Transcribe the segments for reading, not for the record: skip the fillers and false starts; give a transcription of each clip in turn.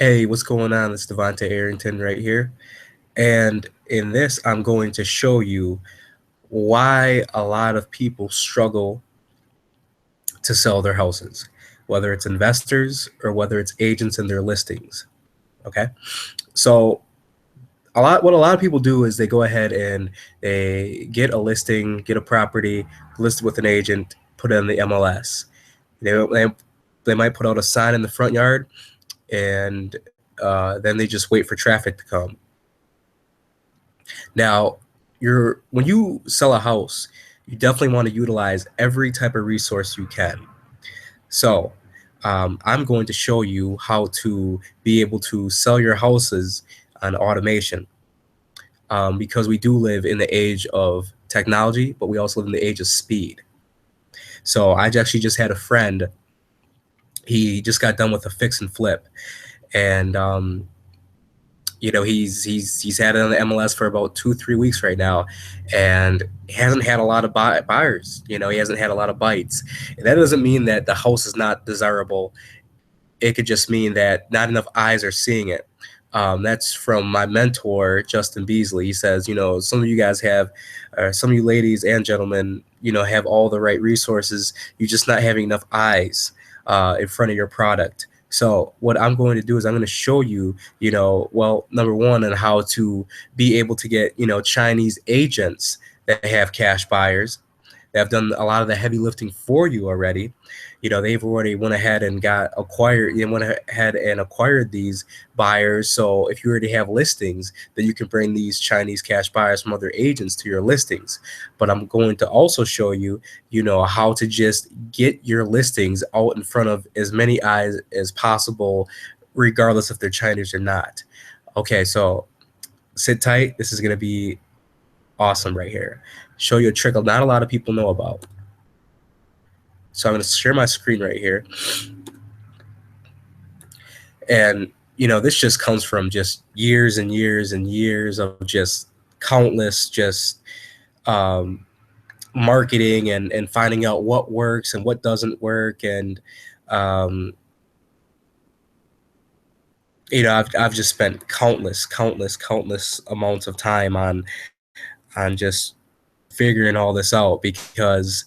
Hey, what's going on? It's Devonta Arrington right here. And in this, I'm going to show you why a lot of people struggle to sell their houses, whether it's investors or whether it's agents in their listings. Okay. So what a lot of people do is they go ahead and they get a listing, get a property, list it with an agent, put it in the MLS. They, they might put out a sign in the front yard, and then they just wait for traffic to come. Now, when you sell a house, you definitely want to utilize every type of resource you can. So, I'm going to show you how to be able to sell your houses on automation, because we do live in the age of technology, but we also live in the age of speed. So I actually just had a friend. He just got done with a fix and flip, and he's had it on the MLS for about 2-3 weeks right now, and he hasn't had a lot of buyers. He hasn't had a lot of bites. And that doesn't mean that the house is not desirable. It could just mean that not enough eyes are seeing it. That's from my mentor, Justin Beasley. He says, some of you guys have, some of you ladies and gentlemen, have all the right resources. You're just not having enough eyes in front of your product. So what I'm going to do is I'm going to show you, well, number one, on how to be able to get, Chinese agents that have cash buyers that have done a lot of the heavy lifting for you already. They've already went ahead and acquired these buyers. So if you already have listings, then you can bring these Chinese cash buyers from other agents to your listings. But I'm going to also show you, how to just get your listings out in front of as many eyes as possible, regardless if they're Chinese or not. Okay, so sit tight. This is going to be awesome right here. Show you a trick not a lot of people know about. So I'm going to share my screen right here. And, this just comes from just years and years and years of just countless marketing and finding out what works and what doesn't work. And, I've just spent countless amounts of time on just figuring all this out, because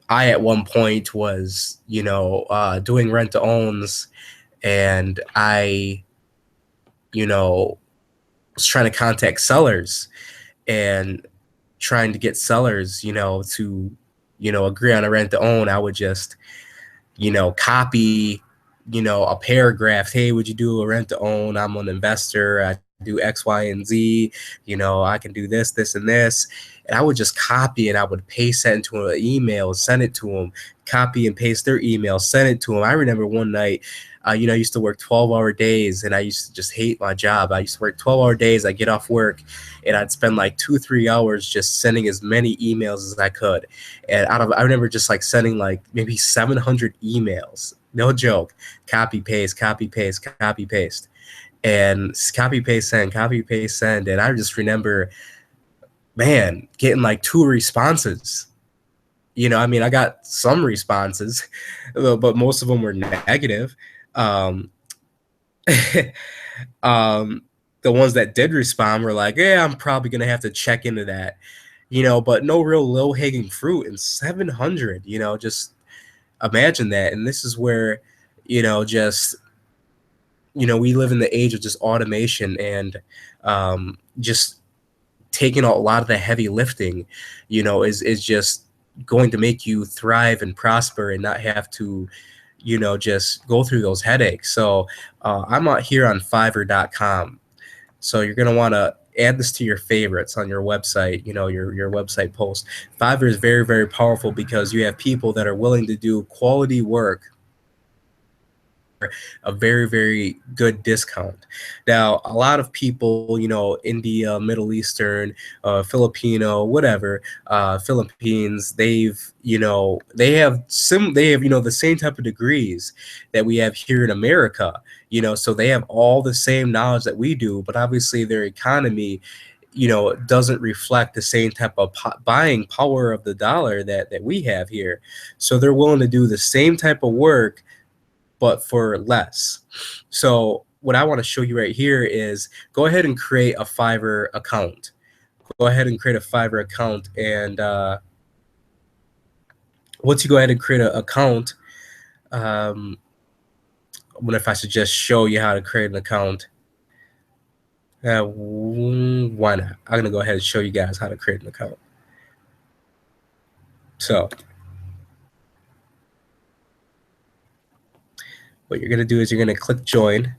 I at one point was, doing rent to owns, and I, was trying to contact sellers and trying to get sellers, to, agree on a rent to own. I would just, copy, a paragraph. Hey, would you do a rent to own? I'm an investor. I do X, Y, and Z. I can do this, this, and this. And I would just copy and I would paste that into an email, send it to them, copy and paste their email, send it to them. I remember one night, I used to work 12-hour days, and I used to just hate my job. I used to work 12-hour days. I'd get off work, and I'd spend like 2-3 hours just sending as many emails as I could. And I remember just like sending like maybe 700 emails. No joke. Copy, paste, copy, paste, copy, paste. And copy, paste, send, copy, paste, send. And I just remember, man, getting like 2 responses. I got some responses, but most of them were negative. The ones that did respond were like, yeah, I'm probably going to have to check into that, but no real low-hanging fruit. And 700, just imagine that. And this is where, just, we live in the age of just automation and just taking a lot of the heavy lifting, is just going to make you thrive and prosper and not have to, just go through those headaches. So I'm out here on Fiverr.com. So you're going to want to add this to your favorites on your website, your website post. Fiverr is very, very powerful because you have people that are willing to do quality work a very, very good discount. Now, a lot of people, India, Middle Eastern, Filipino, whatever, Philippines, they have the same type of degrees that we have here in America, so they have all the same knowledge that we do, but obviously their economy, doesn't reflect the same type of buying power of the dollar that we have here. So they're willing to do the same type of work, but for less. So what I want to show you right here is go ahead and create a Fiverr account. Go ahead and create a Fiverr account, and once you go ahead and create an account, what if I should just show you how to create an account? Why not? I'm gonna go ahead and show you guys how to create an account. So what you're gonna do is you're gonna click join,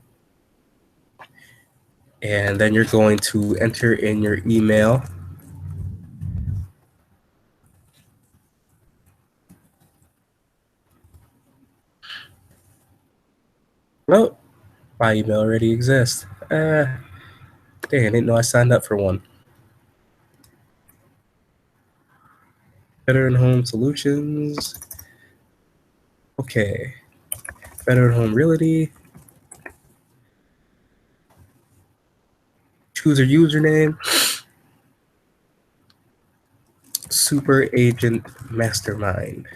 and then you're going to enter in your email. Well, my email already exists. Dang, I didn't know I signed up for one. Veteran Home Solutions. Okay. Veteran Home Realty. Choose a username. Super Agent Mastermind.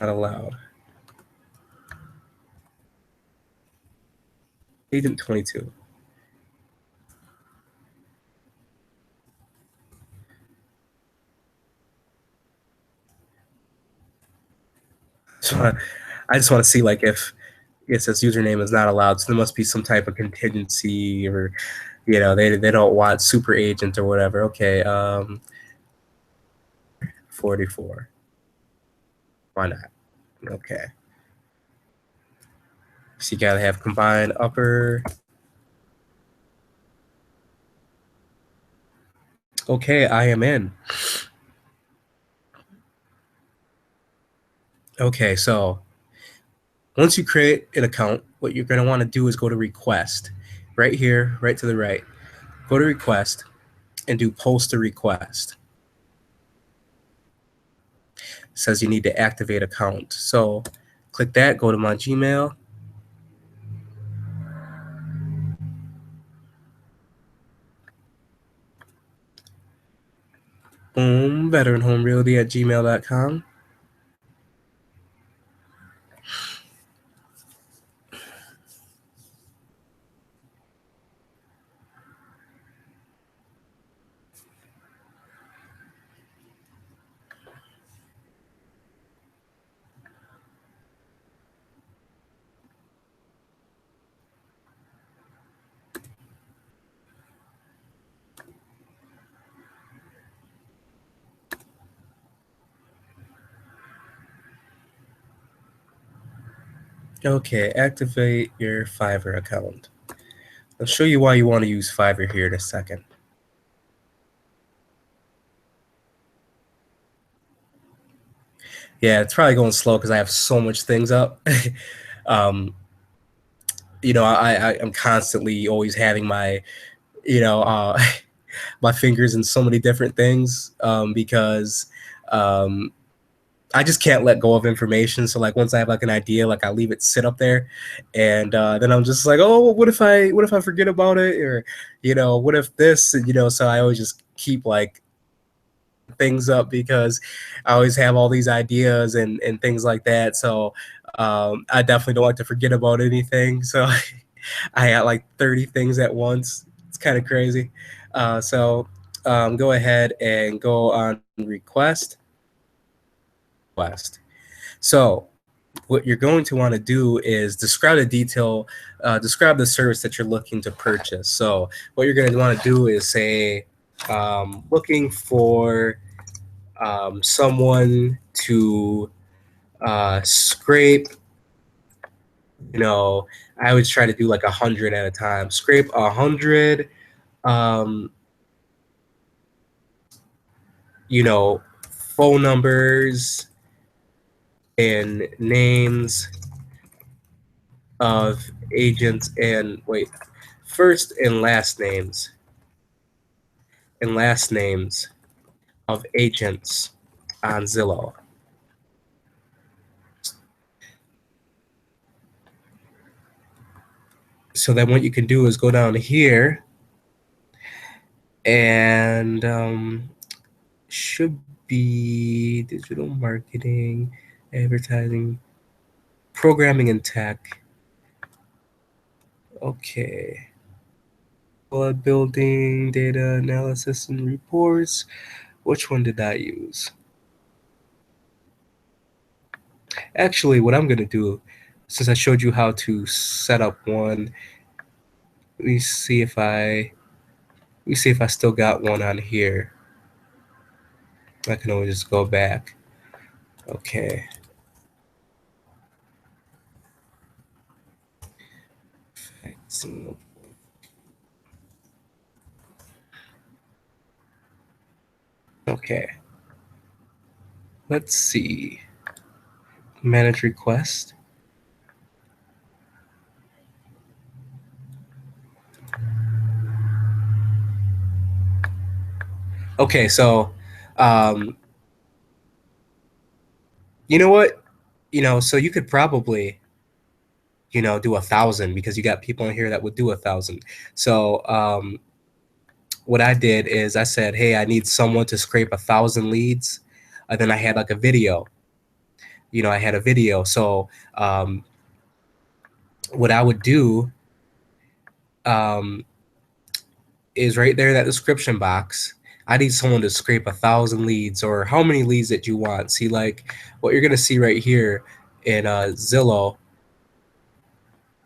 Not allowed. Agent 22. So I just want to see like if it says username is not allowed, so there must be some type of contingency, or they don't want super agent or whatever. Okay, 44. Why not? Okay. So you gotta have combined upper. Okay, I am in. Okay, so once you create an account, what you're going to want to do is go to request. Right here, right to the right. Go to request and do post a request. It says you need to activate account. So click that, go to my Gmail. Boom, veteranhomerealty@gmail.com. Okay, activate your Fiverr account. I'll show you why you want to use Fiverr here in a second. Yeah, it's probably going slow because I have so much things up. um, I'm constantly always having my, my fingers in so many different things, because um, I just can't let go of information. So like once I have like an idea, like I leave it sit up there, and then I'm just like, oh, what if I forget about it, or what if this, so I always just keep like things up because I always have all these ideas and things like that. So I definitely don't like to forget about anything. So I got like 30 things at once. It's kind of crazy. So go ahead and go on request. So what you're going to want to do is describe describe the service that you're looking to purchase. So what you're going to want to do is say, looking for someone to scrape. I always try to do like 100 at a time. Scrape 100. Um, Phone numbers and names of agents, and first and last names of agents on Zillow. So then what you can do is go down here and should be digital marketing, advertising, programming and tech. Okay. Building, data analysis and reports. Which one did I use? Actually, what I'm going to do, since I showed you how to set up one, let me see if I still got one on here. I can always just go back. Okay. Okay. Let's see. Manage request. Okay, so you know what? So you could probably, do 1,000 because you got people in here that would do 1,000. So what I did is I said, hey, I need someone to scrape 1,000 leads. And then I had like a video. I had a video. So what I would do um, is right there, that description box. I need someone to scrape 1,000 leads, or how many leads that you want. See, like what you're gonna see right here in Zillow.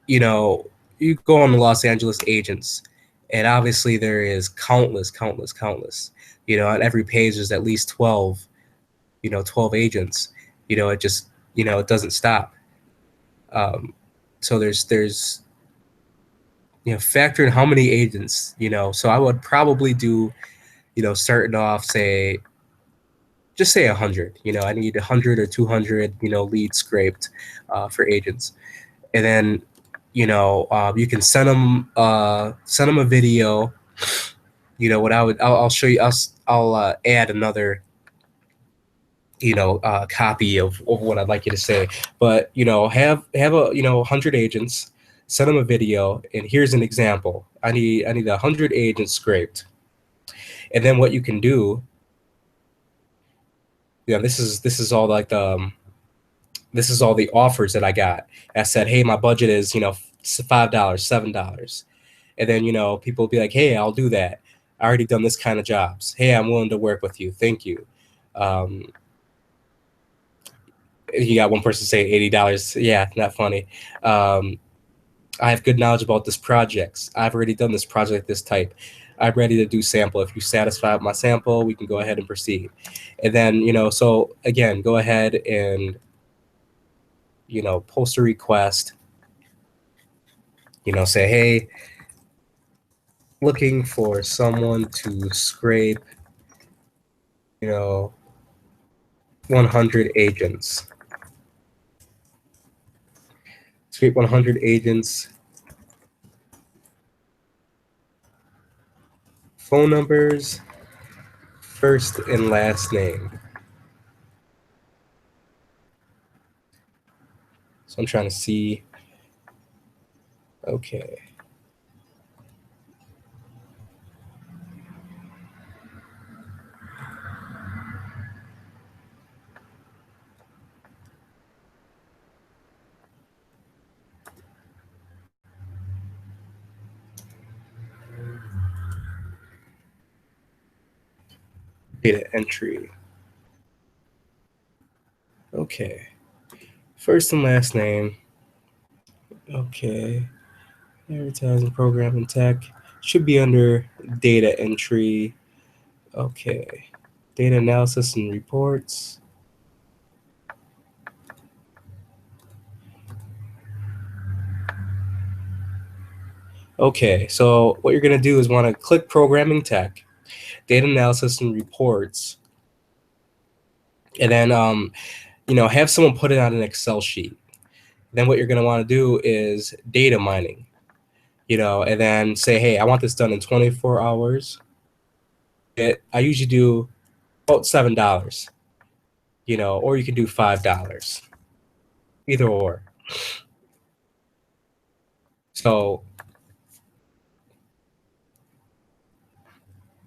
You go on the Los Angeles agents, and obviously there is countless, countless, countless. On every page there's at least 12. 12 agents. It just it doesn't stop. So there's factor in how many agents. So I would probably do starting off, just say 100. I need 100 or 200 leads scraped for agents. And then you can send them a video. What I'll show you. I'll add another copy of what I'd like you to say. But have a 100 agents, send them a video, and here's an example. I need 100 agents scraped. And then what you can do, this is all like this is all the offers that I got. I said, hey, my budget is $5, $7. And then people will be like, hey, I'll do that. I already done this kind of jobs. Hey, I'm willing to work with you. Thank you. You got one person say $80. Yeah, not funny. I have good knowledge about this project. I've already done this project this type. I'm ready to do sample. If you satisfy my sample, we can go ahead and proceed. And then, so again, go ahead and, post a request, say, hey, looking for someone to scrape, 100 agents. Scrape 100 agents. Phone numbers, first and last name. So I'm trying to see. Okay. Data entry. Okay. First and last name. Okay. Advertising, program, and tech. Should be under data entry. Okay. Data analysis and reports. Okay, so what you're going to do is want to click programming tech, data analysis and reports, and then have someone put it on an Excel sheet. Then what you're going to want to do is data mining, and then say, hey, I want this done in 24 hours. I usually do about $7, or you can do $5, either or. So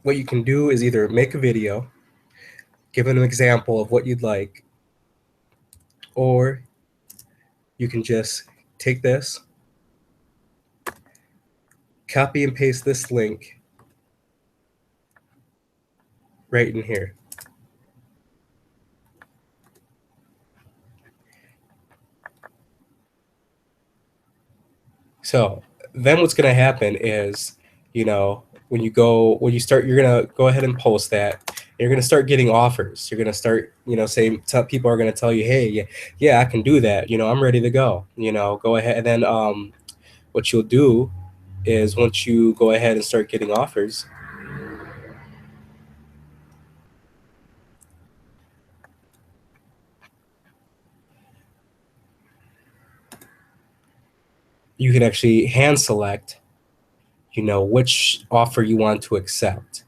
what you can do is either make a video, give an example of what you'd like, or you can just take this, copy and paste this link right in here. So then what's going to happen is, when you start, you're going to go ahead and post that. You're going to start getting offers. You're going to start, saying, people are going to tell you, hey, yeah, I can do that. I'm ready to go. Go ahead. And then what you'll do is, once you go ahead and start getting offers, you can actually hand select, which offer you want to accept.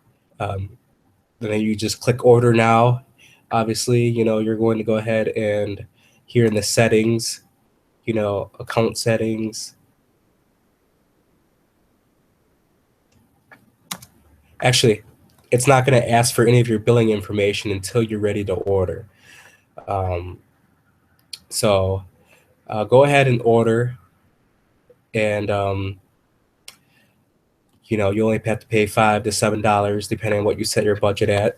And then you just click order now. Obviously, you're going to go ahead and here in the settings, account settings. Actually, it's not going to ask for any of your billing information until you're ready to order. So go ahead and order, and you only have to pay $5 to $7 depending on what you set your budget at.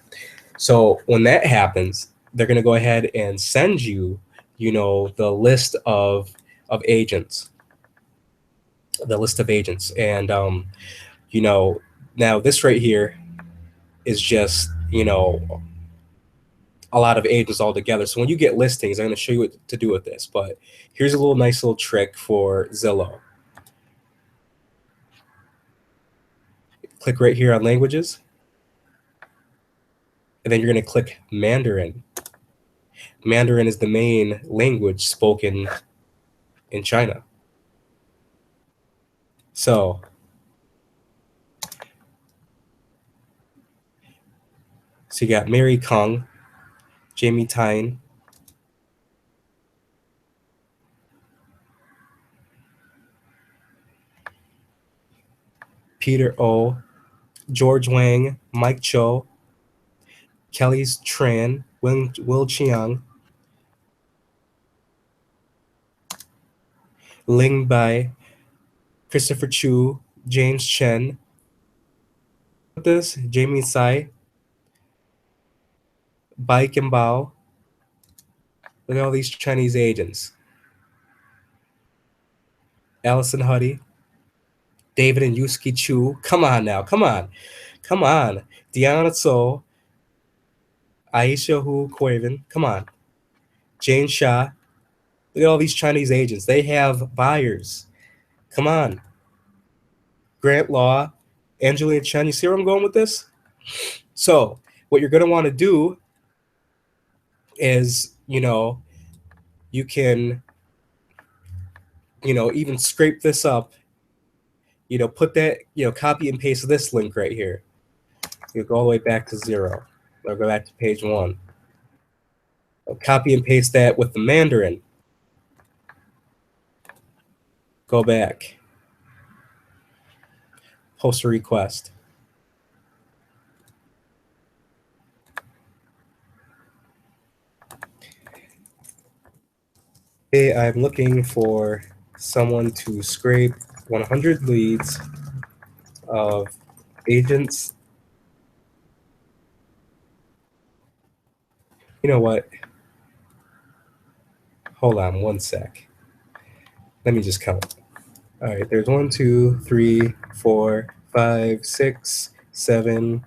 So when that happens, they're going to go ahead and send you, the list of agents, and now this right here is just a lot of agents all together. So when you get listings, I'm going to show you what to do with this. But here's a nice little trick for Zillow. Click right here on languages, and then you're going to click Mandarin. Mandarin is the main language spoken in China. So you got Mary Kong, Jamie Tyne, Peter O, George Wang, Mike Cho, Kelly's Tran, Will Chiang, Ling Bai, Christopher Chu, James Chen, Jamie Tsai, Bai Kimbao. Look at all these Chinese agents. Allison Huddy, David and Yusuke Chu. Come on now. Come on. Deanna So, Aisha Hu Quaven. Come on. Jane Shah. Look at all these Chinese agents. They have buyers. Come on. Grant Law, Angelina Chen. You see where I'm going with this? So what you're going to want to do is, you can, even scrape this up, put that, copy and paste this link right here. You go all the way back to 0. Or go back to page 1. I'll copy and paste that with the Mandarin. Go back. Post a request. Hey, I'm looking for someone to scrape 100 leads of agents. You know what? Hold on one sec. Let me just count. All right, there's 1, 2, 3, 4, 5, 6, 7,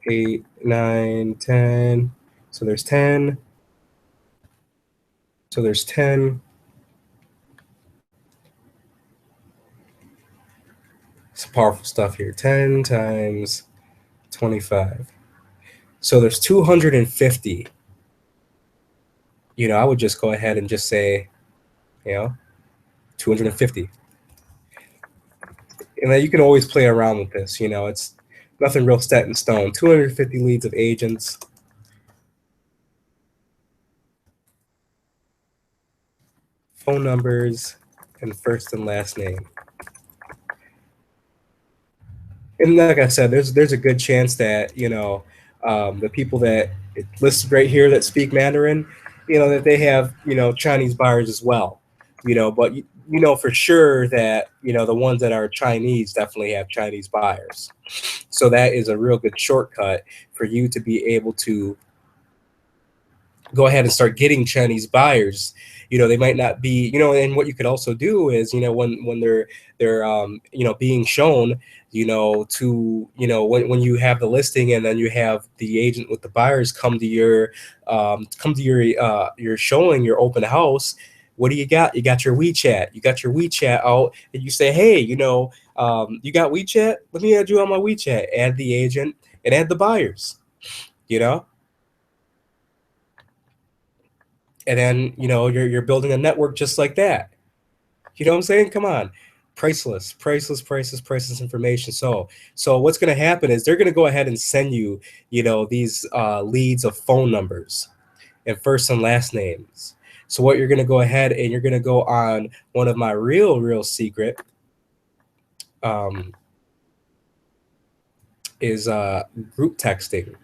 8, 9, 10. So there's 10. So there's 10. Some powerful stuff here. 10 times 25. So there's 250. I would just go ahead and just say, 250. And then you can always play around with this. It's nothing real set in stone. 250 leads of agents. Phone numbers and first and last name. And like I said, there's a good chance that the people that it lists right here that speak Mandarin, that they have, Chinese buyers as well, but you know for sure that, the ones that are Chinese definitely have Chinese buyers. So that is a real good shortcut for you to be able to go ahead and start getting Chinese buyers. They might not be, and what you could also do is, when they're being shown, when you have the listing and then you have the agent with the buyers come to your showing, your open house. What do you got? You got your WeChat. You got your WeChat out, and you say, hey, you got WeChat? Let me add you on my WeChat. Add the agent and add the buyers. You know, and then you're building a network just like that. You know what I'm saying? Come on. Priceless information. So what's going to happen is they're going to go ahead and send you, these leads of phone numbers and first and last names. So what you're going to go ahead and you're going to go on one of my real secret um, is group texting.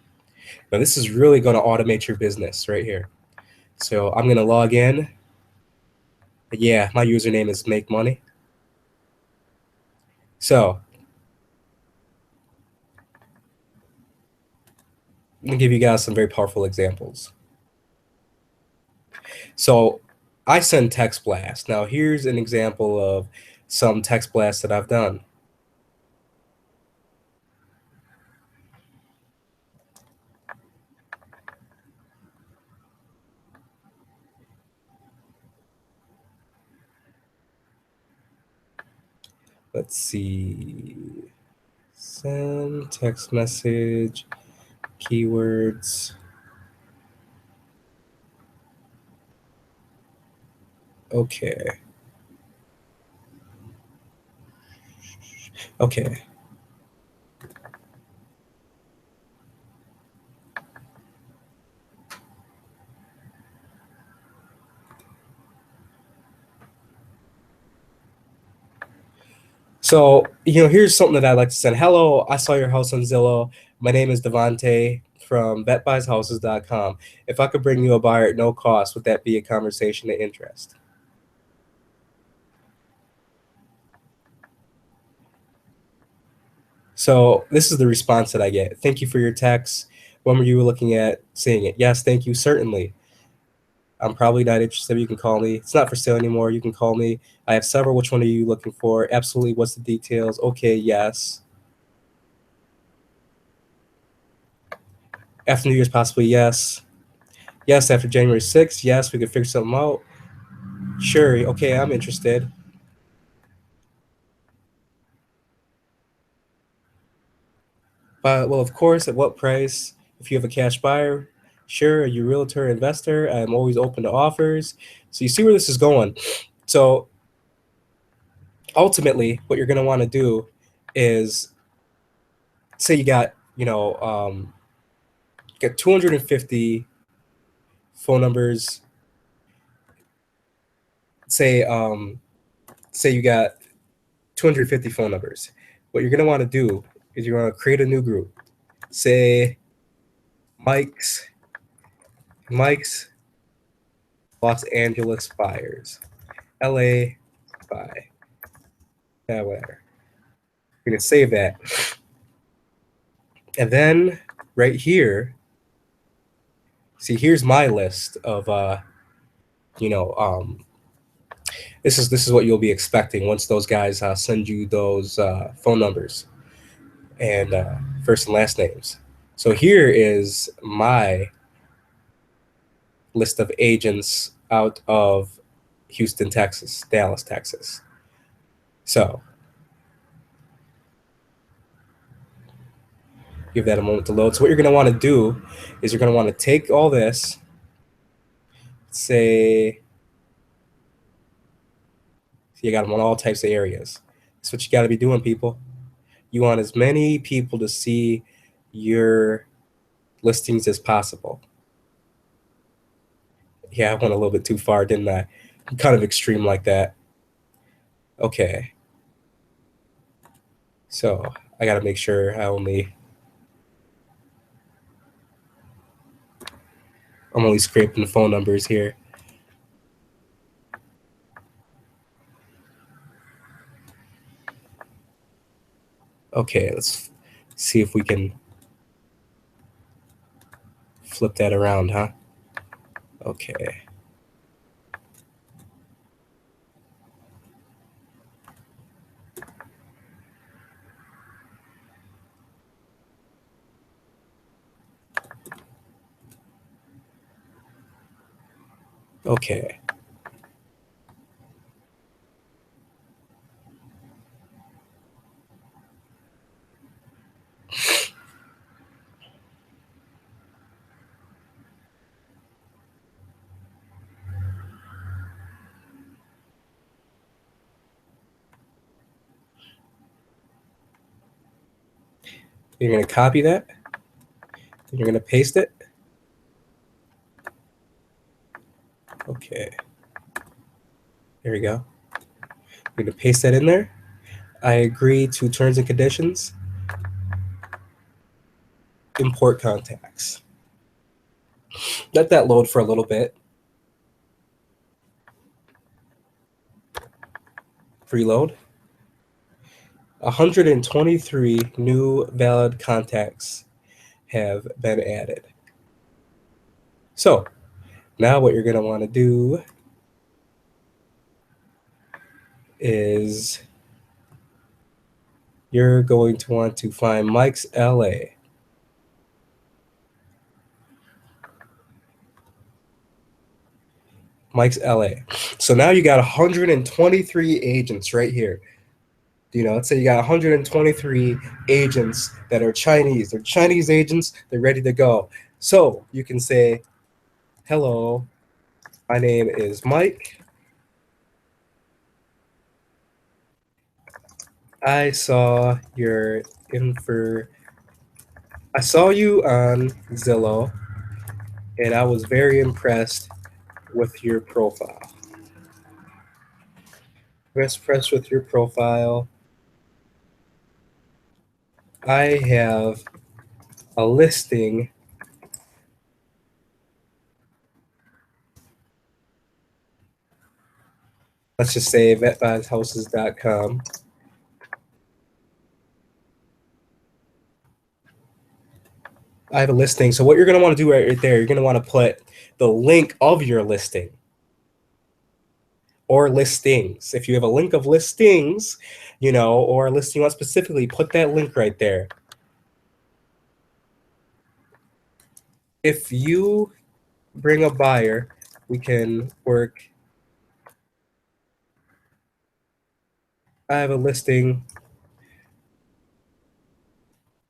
Now this is really going to automate your business right here. So I'm going to log in. Yeah, my username is Make Money. So I'm going to give you guys some very powerful examples. So I send text blasts. Now here's an example of some text blasts that I've done. Let's see. Send text message, keywords. Okay. Okay. So, here's something that I like to send. Hello, I saw your house on Zillow. My name is Devante from vetbuyshouses.com. If I could bring you a buyer at no cost, would that be a conversation of interest? So this is the response that I get. Thank you for your text. When were you looking at seeing it? Yes, thank you, certainly. I'm probably not interested. You can call me. It's not for sale anymore. You can call me. I have several. Which one are you looking for? Absolutely. What's the details? Okay, yes. After New Year's, possibly yes. Yes, after January 6th, yes, we could figure something out. Sure. Okay, I'm interested. But, well, of course, at what price? If you have a cash buyer, sure. Are you a realtor investor? I'm always open to offers. So you see where this is going. So ultimately, what you're going to want to do is say you got, get 250 phone numbers. Say, say you got 250 phone numbers. What you're going to want to do is you're going to create a new group. Say Mike's Los Angeles buyers, LA buy. Yeah, whatever. You're going to save that. And then right here, see, here's my list of, you know, this is what you'll be expecting once those guys send you those phone numbers and first and last names. So here is my list of agents out of Houston, Texas, Dallas, Texas. So give that a moment to load. So what you're going to want to do is you're going to want to take all this, say, you got them on all types of areas. That's what you got to be doing, people. You want as many people to see your listings as possible. Yeah, I went a little bit too far, didn't I? I'm kind of extreme like that. Okay. So I got to make sure I only. I'm only scraping the phone numbers here. Okay, let's see if we can flip that around, huh? Okay. Okay. You're going to copy that. You're going to paste it. Okay. There we go. You're going to paste that in there. I agree to terms and conditions. Import contacts. Let that load for a little bit. Preload. 123 new valid contacts have been added. So now what you're going to want to do is you're going to want to find Mike's LA. Mike's LA. So now you got 123 agents right here. Let's say you got 123 agents that are Chinese. They're Chinese agents. They're ready to go. So you can say, hello, my name is Mike. I saw your I saw you on Zillow, and I was very impressed with your profile. Impressed with your profile. I have a listing. Let's just say vetbadhouses.com. I have a listing. So what you're going to want to do right there, you're going to want to put the link of your listing or listings. If you have a link of listings, or a listing you want specifically, put that link right there. If you bring a buyer, we can work. I have a listing.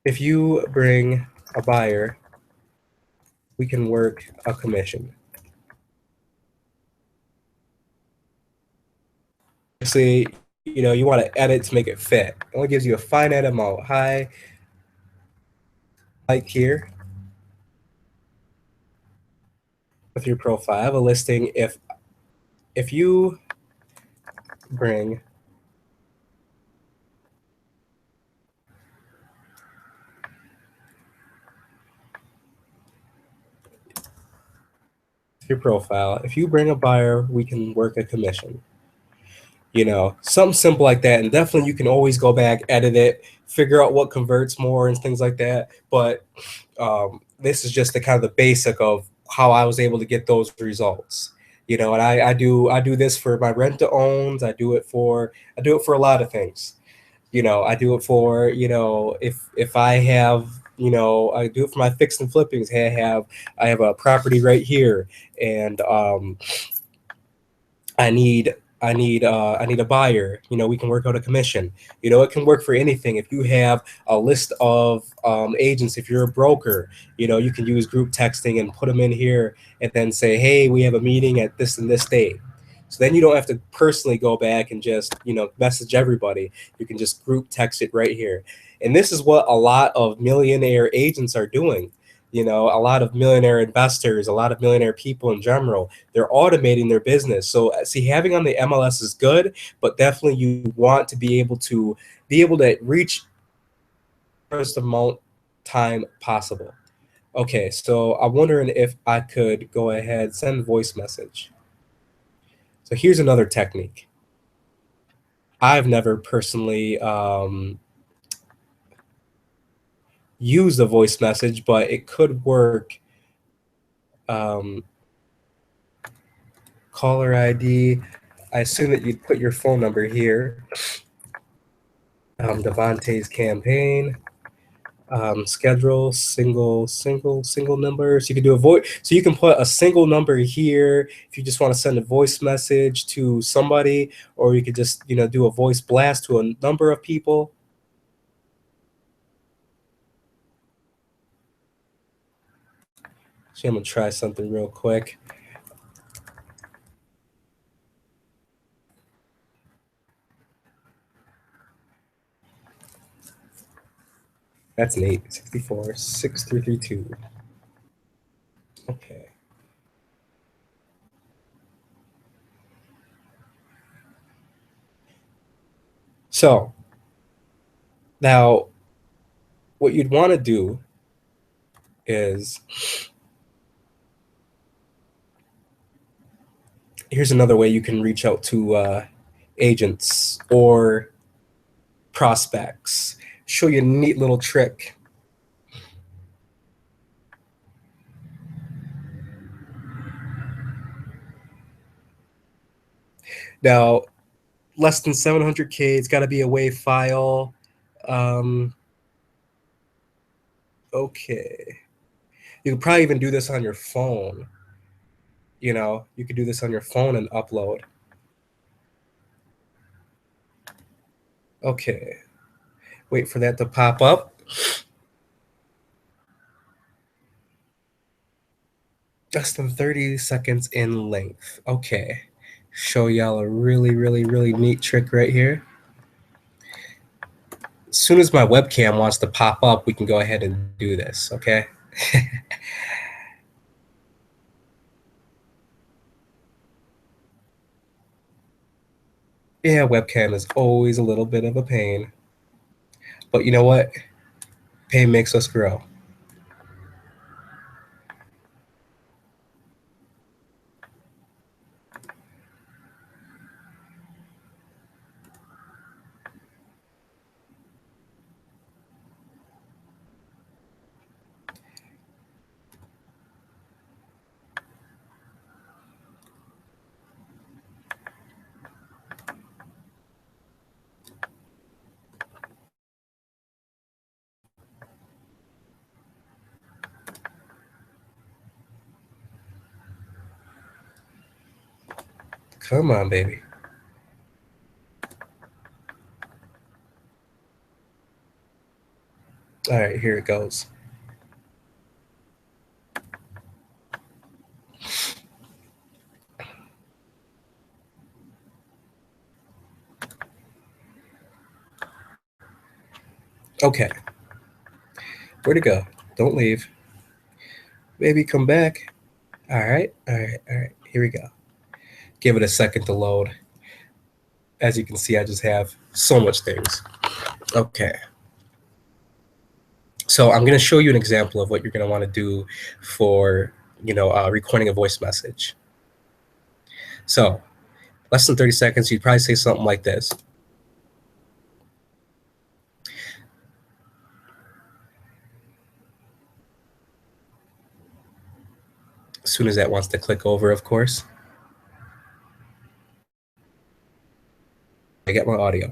If you bring a buyer, we can work a commission. Obviously, you want to edit to make it fit. It only gives you a finite amount. Hi, like here with your profile. I have a listing. If you bring your profile, if you bring a buyer, we can work a commission. Something simple like that. And definitely you can always go back, edit it, figure out what converts more and things like that. But this is just the kind of the basic of how I was able to get those results. And I do this for my rent to owns. I do it for a lot of things. I do it for, if I have, I do it for my fix and flippings. I have a property right here, and I need a buyer. We can work out a commission. It can work for anything. If you have a list of agents, if you're a broker, you can use group texting and put them in here, and then say, hey, we have a meeting at this and this date. So then you don't have to personally go back and just message everybody. You can just group text it right here. And this is what a lot of millionaire agents are doing. A lot of millionaire investors, a lot of millionaire people in general, they're automating their business. So see, having on the MLS is good, but definitely you want to be able to reach the most amount time possible. Okay, so I'm wondering if I could go ahead, send voice message. So here's another technique. I've never personally used a voice message, but it could work. Um, Caller ID. I assume that you'd put your phone number here. Devontae's campaign. Schedule single number. So you can do a voice. So you can put a single number here if you just want to send a voice message to somebody, or you could just do a voice blast to a number of people. So I'm gonna try something real quick. That's an 864 6332. Okay. So now what you'd want to do is, here's another way you can reach out to agents or prospects. Show you a neat little trick. Now, less than 700K, it's got to be a WAV file. Okay. You could probably even do this on your phone. You could do this on your phone and upload. Okay. Wait for that to pop up. Less than 30 seconds in length. Okay. Show y'all a really, really, really neat trick right here. As soon as my webcam wants to pop up, we can go ahead and do this, okay? Yeah, webcam is always a little bit of a pain. But you know what? Pain makes us grow. Come on, baby. All right, here it goes. Okay. Where'd it go? Don't leave. Baby, come back. All right. Here we go. Give it a second to load. As you can see, I just have so much things. Okay. So I'm going to show you an example of what you're going to want to do for, recording a voice message. So less than 30 seconds, you'd probably say something like this. As soon as that wants to click over, of course. I get my audio.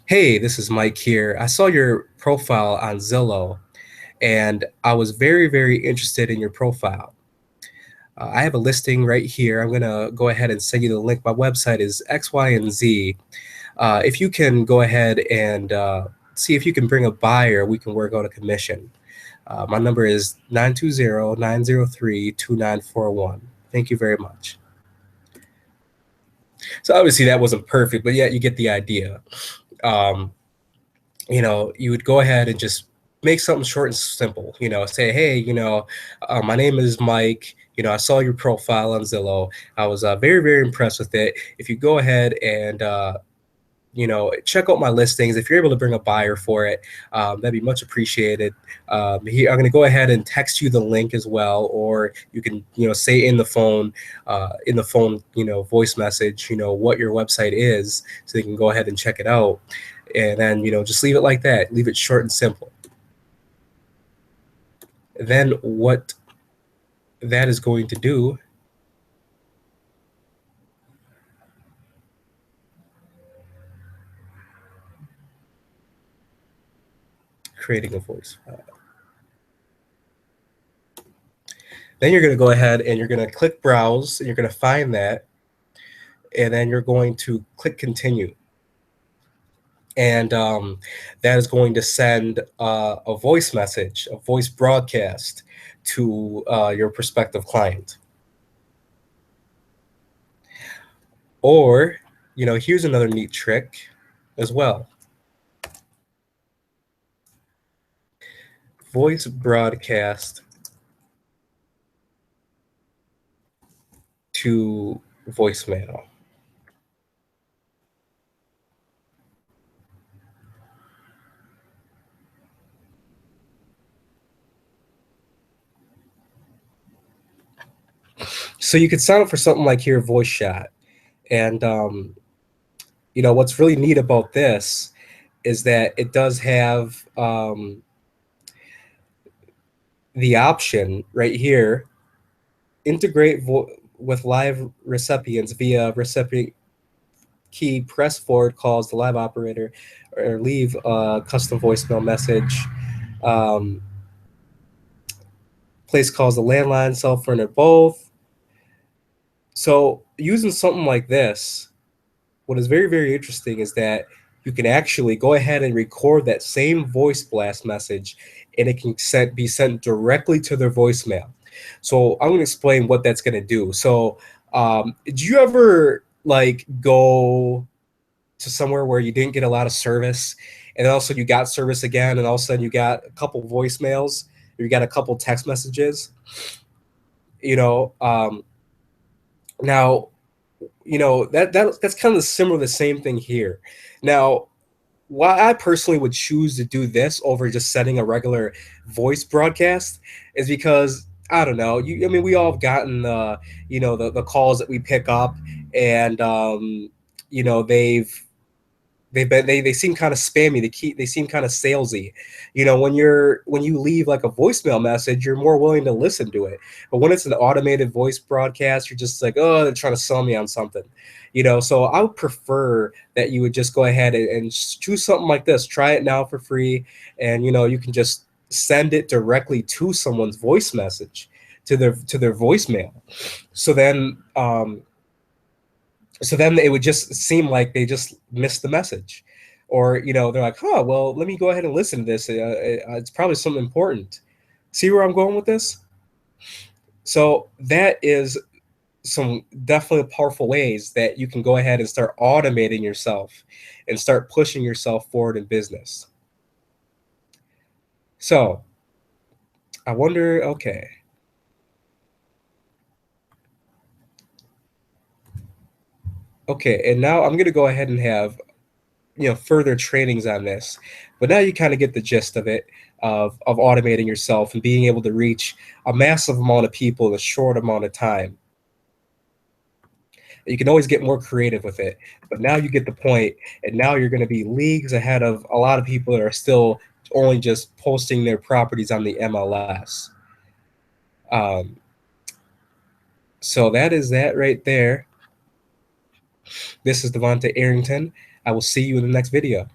Hey, this is Mike here. I saw your profile on Zillow, and I was very, very interested in your profile. I have a listing right here. I'm going to go ahead and send you the link. My website is X, Y, and Z. If you can go ahead and see if you can bring a buyer, we can work out a commission. My number is 920-903-2941. Thank you very much. So obviously that wasn't perfect, but yeah, you get the idea. You would go ahead and just make something short and simple. Say, hey, my name is Mike. I saw your profile on Zillow. I was very, very impressed with it. If you go ahead and check out my listings. If you're able to bring a buyer for it, that'd be much appreciated. Here, I'm going to go ahead and text you the link as well, or you can, say in the phone, voice message, what your website is, so they can go ahead and check it out. And then, just leave it like that. Leave it short and simple. Then what that is going to do, creating a voice file. Then you're going to go ahead and you're going to click browse, and you're going to find that, and then you're going to click continue. And that is going to send a voice message, a voice broadcast to your prospective client. Or, here's another neat trick as well. Voice broadcast to voicemail. So you could sign up for something like here, Voice Shot. And, what's really neat about this is that it does have the option right here, integrate with live recipients via recipient key, press forward calls the live operator, or leave a custom voicemail message. Place calls the landline, cell phone, or both. So using something like this, what is very, very interesting is that you can actually go ahead and record that same voice blast message, and it can be sent directly to their voicemail. So I'm going to explain what that's going to do. So did you ever go to somewhere where you didn't get a lot of service, and then also you got service again, and all of a sudden you got a couple voicemails, or you got a couple text messages? Now, that's kind of similar, the same thing here. Now, why I personally would choose to do this over just sending a regular voice broadcast is because, I don't know, we all have gotten the calls that we pick up, and they seem kind of spammy. They seem kind of salesy. When you leave like a voicemail message, you're more willing to listen to it. But when it's an automated voice broadcast, you're just like, oh, they're trying to sell me on something. So I would prefer that you would just go ahead and choose something like this. Try it now for free, and you can just send it directly to someone's voice message, to their voicemail. So then it would just seem like they just missed the message, or they're like, well, let me go ahead and listen to this. It's probably something important. See where I'm going with this? So that is some definitely powerful ways that you can go ahead and start automating yourself and start pushing yourself forward in business. So I wonder, okay. Okay, and now I'm going to go ahead and have further trainings on this, but now you kind of get the gist of it, of automating yourself and being able to reach a massive amount of people in a short amount of time. You can always get more creative with it, but now you get the point, and now you're going to be leagues ahead of a lot of people that are still only just posting their properties on the MLS. So that is that right there. This is Devonta Arrington. I will see you in the next video.